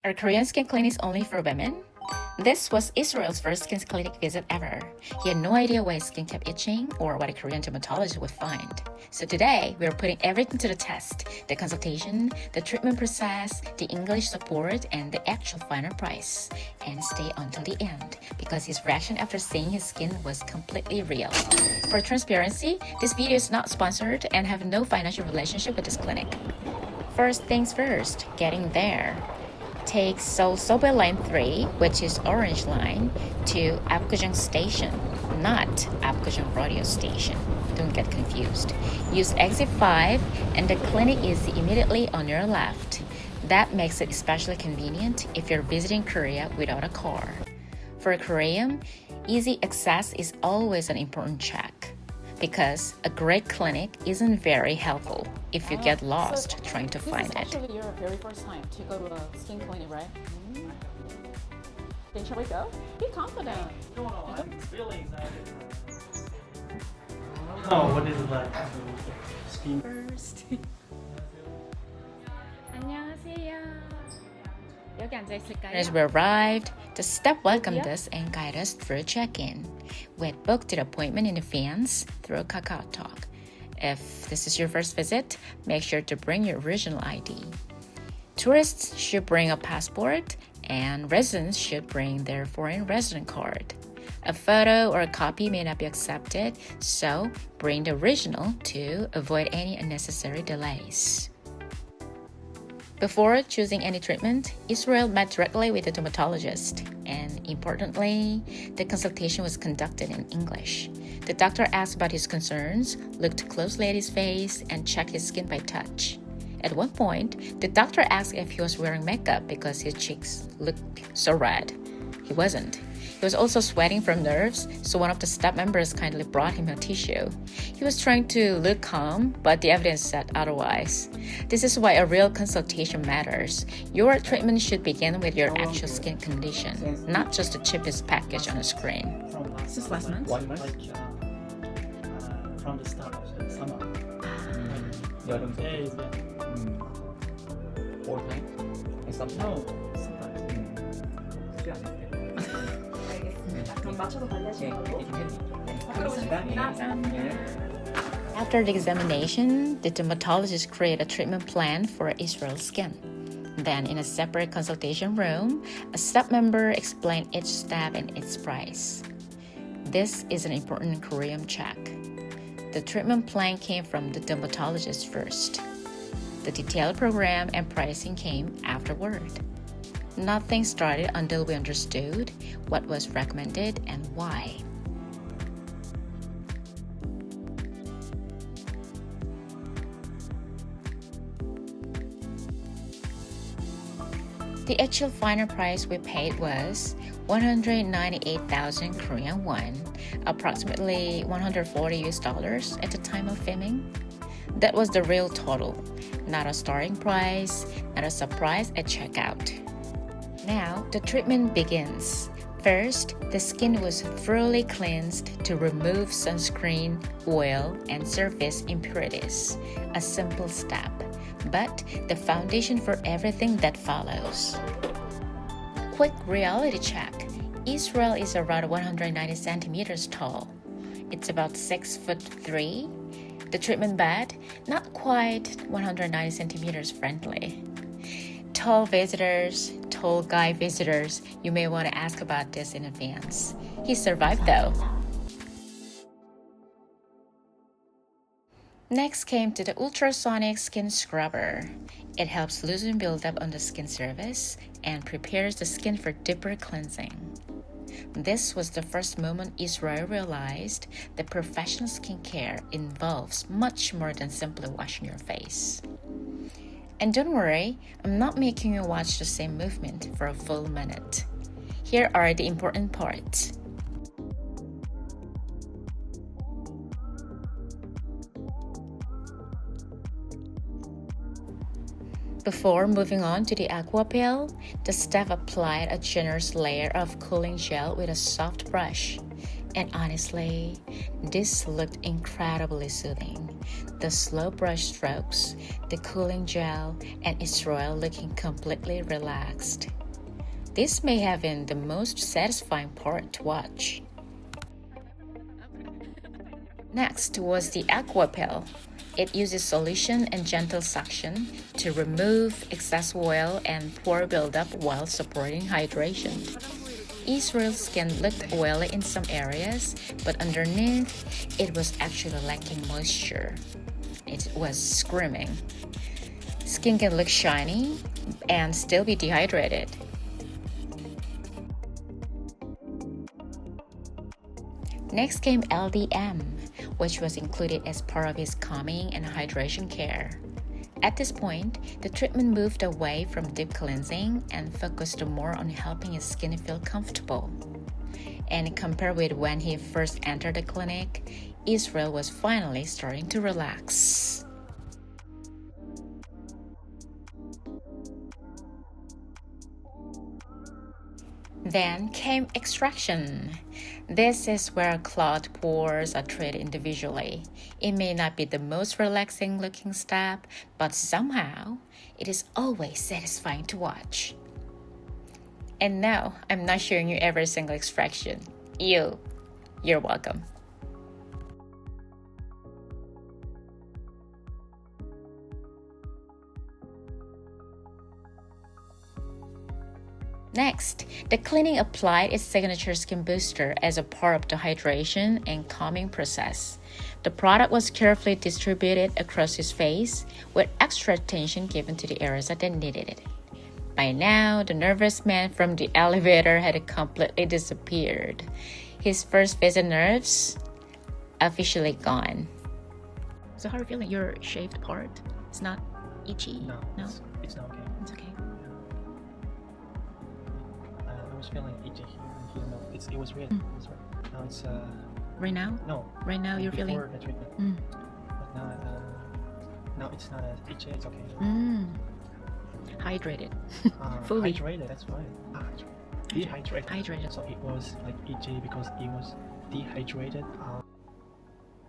Are Korean skin clinics only for women? This was Israel's first skin clinic visit ever. He had no idea why his skin kept itching or what a Korean dermatologist would find. So today, we are putting everything to the test: the consultation, the treatment process, the English support, and the actual final price. And stay until the end, because his reaction after seeing his skin was completely real. For transparency, this video is not sponsored and have no financial relationship with this clinic. First things first, getting there. Take Seoul Subway Line 3, which is Orange Line, to Apgujeong Station, not Apgujeong Radio Station. Don't get confused. Use exit 5 and the clinic is immediately on your left. That makes it especially convenient if you're visiting Korea without a car. For KORIUM, easy access is always an important check, because a great clinic isn't very helpful if you get lost trying to find it. This is actually your very first time to go to a skin clinic, right? Then shall we go? Be confident. No, I'm really excited. Oh, what is it like? Skin First. 안녕하세요. 여기 앉아 있을까요? As we arrived, the staff welcomed us and guided us through check-in. We had booked an appointment in advance through KakaoTalk. If this is your first visit, make sure to bring your original ID. Tourists should bring a passport, and residents should bring their foreign resident card. A photo or a copy may not be accepted, so bring the original to avoid any unnecessary delays. Before choosing any treatment, Israel met directly with the dermatologist, and importantly, the consultation was conducted in English. The doctor asked about his concerns, looked closely at his face, and checked his skin by touch. At one point, the doctor asked if he was wearing makeup because his cheeks looked so red. He wasn't. He was also sweating from nerves, so one of the staff members kindly brought him a tissue. He was trying to look calm, but the evidence said otherwise. This is why a real consultation matters. Your treatment should begin with your actual skin condition, not just the cheapest package on a screen. Since last month? 1 month? Like, from the start of the summer. 여름 Yeah, it's been. all time? And sometimes? No, sometimes. 그럼 맞춰서 관리하시는 걸로? After the examination, the dermatologist created a treatment plan for Israel's skin. Then, in a separate consultation room, a staff member explained each step and its price. This is an important KORIUM check. The treatment plan came from the dermatologist first. The detailed program and pricing came afterward. Nothing started until we understood what was recommended and why. The actual final price we paid was 198,000 Korean won, approximately $140 at the time of filming. That was the real total, not a starting price, not a surprise at checkout. Now, the treatment begins. First, the skin was thoroughly cleansed to remove sunscreen, oil, and surface impurities. A simple step, but the foundation for everything that follows. Quick reality check. Israel is around 190 centimeters tall. It's about 6'3". The treatment bed, not quite 190 centimeters friendly. Tall visitors, tall guy visitors, you may want to ask about this in advance. He survived though. Next came to the Ultrasonic skin scrubber. It helps loosen buildup on the skin surface and prepares the skin for deeper cleansing. This was the first moment Israel realized that professional skincare involves much more than simply washing your face. And don't worry, I'm not making you watch the same movement for a full minute. Here are the important parts. Before moving on to the Aqua Peel, the staff applied a generous layer of cooling gel with a soft brush. And honestly, this looked incredibly soothing. The slow brush strokes, the cooling gel, and Israel looking completely relaxed. This may have been the most satisfying part to watch. Next was the Aqua Peel. It uses solution and gentle suction to remove excess oil and pore buildup while supporting hydration. Israel's skin looked oily in some areas, but underneath, it was actually lacking moisture. It was screaming. Skin can look shiny and still be dehydrated. Next came LDM, which was included as part of his calming and hydration care. At this point, the treatment moved away from deep cleansing and focused more on helping his skin feel comfortable. And compared with when he first entered the clinic, Israel was finally starting to relax. Then came extraction. This is where clogged pores are treated individually. It may not be the most relaxing looking step, but somehow it is always satisfying to watch. And no, I'm not showing you every single extraction. You're welcome. Next, the cleaning applied its signature skin booster as a part of the hydration and calming process. The product was carefully distributed across his face with extra attention given to the areas that needed it. By now, the nervous man from the elevator had completely disappeared. His first visit nerves officially gone. So how are you feeling? Your shaved part? It's not itchy? No, it's not okay. It's okay. I was feeling itchy here and here. No, it was red. It was red. Now it's Right now? no. Right now you're feeling? Before the treatment. But now it's not as itchy. It's okay. Hydrated. Fully. Hydrated. That's why. Dehydrated. Hydrated. So it was like itchy because it was dehydrated.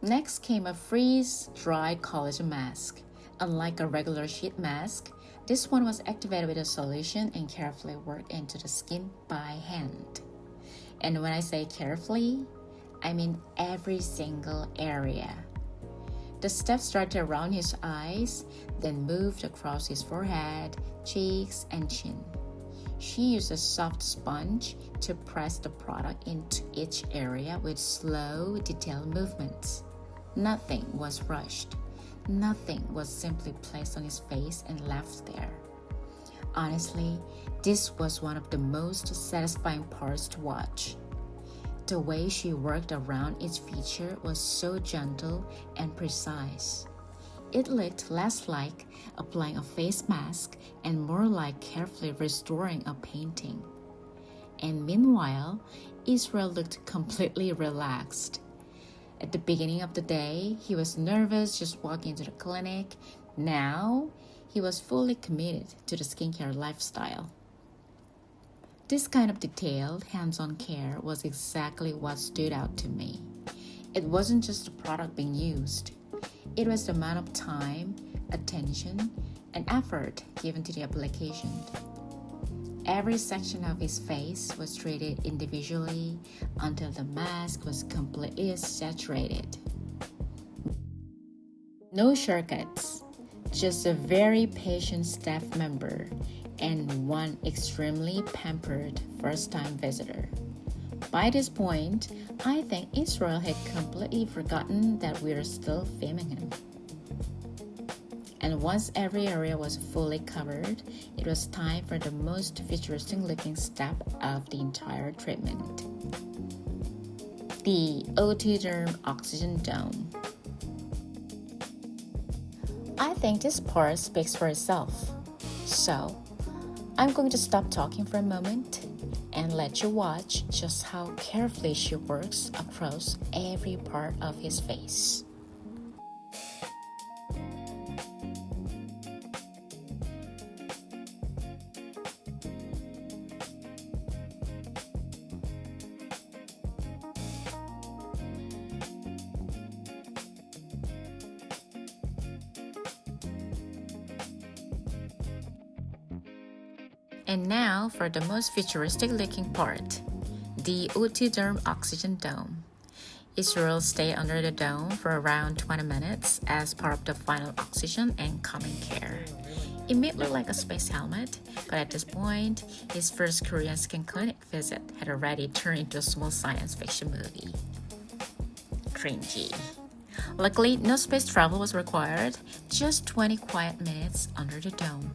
Next came a freeze-dry collagen mask. Unlike a regular sheet mask, this one was activated with a solution and carefully worked into the skin by hand. And when I say carefully, I mean every single area. The steps started around his eyes, then moved across his forehead, cheeks, and chin. She used a soft sponge to press the product into each area with slow, detailed movements. Nothing was rushed. Nothing was simply placed on his face and left there. Honestly, this was one of the most satisfying parts to watch. The way she worked around each feature was so gentle and precise. It looked less like applying a face mask and more like carefully restoring a painting. And meanwhile, Israel looked completely relaxed. At the beginning of the day, he was nervous just walking into the clinic. Now, he was fully committed to the skincare lifestyle. This kind of detailed, hands-on care was exactly what stood out to me. It wasn't just the product being used. It was the amount of time, attention, and effort given to the application. Every section of his face was treated individually until the mask was completely saturated. No shortcuts, just a very patient staff member and one extremely pampered first-time visitor. By this point, I think Israel had completely forgotten that we were still filming him. And once every area was fully covered, it was time for the most futuristic looking step of the entire treatment. The O2 Derm Oxygen Dome. I think this part speaks for itself. So, I'm going to stop talking for a moment and let you watch just how carefully she works across every part of his face. And now for the most futuristic looking part, the Derm Oxygen Dome. Israel stayed under the dome for around 20 minutes as part of the final oxygen and calming care. It may look like a space helmet, but at this point, his first Korean skin clinic visit had already turned into a small science fiction movie. Cringy. Luckily, no space travel was required, just 20 quiet minutes under the dome.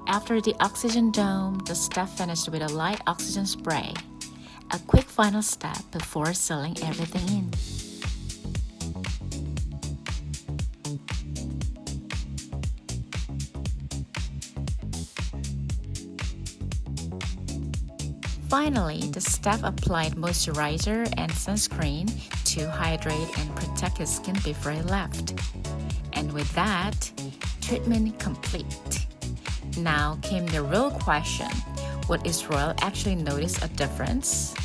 After the oxygen dome, the staff finished with a light oxygen spray, a quick final step before sealing everything in. Finally, the staff applied moisturizer and sunscreen to hydrate and protect his skin before he left. And with that, treatment complete. Now came the real question, would Israel actually notice a difference?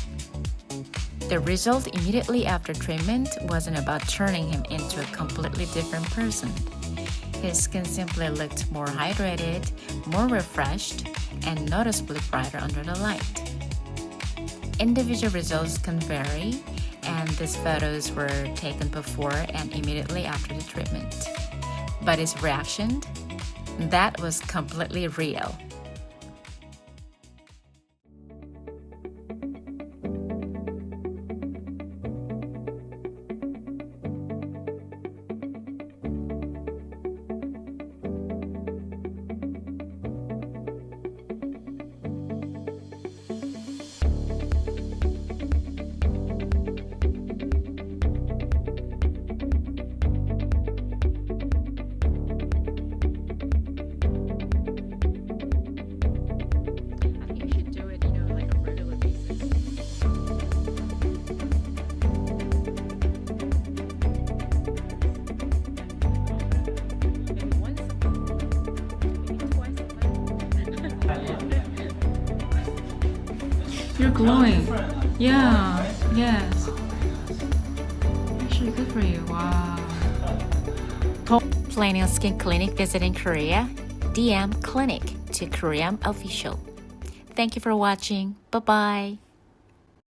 The result immediately after treatment wasn't about turning him into a completely different person. His skin simply looked more hydrated, more refreshed, and noticeably brighter under the light. Individual results can vary, and these photos were taken before and immediately after the treatment. But his reaction? That was completely real. You're glowing. Yeah. Yes. Actually, good for you. Wow. Planning a skin clinic visit in Korea? DM Clinic to KoreanOfficial. Thank you for watching. Bye-bye.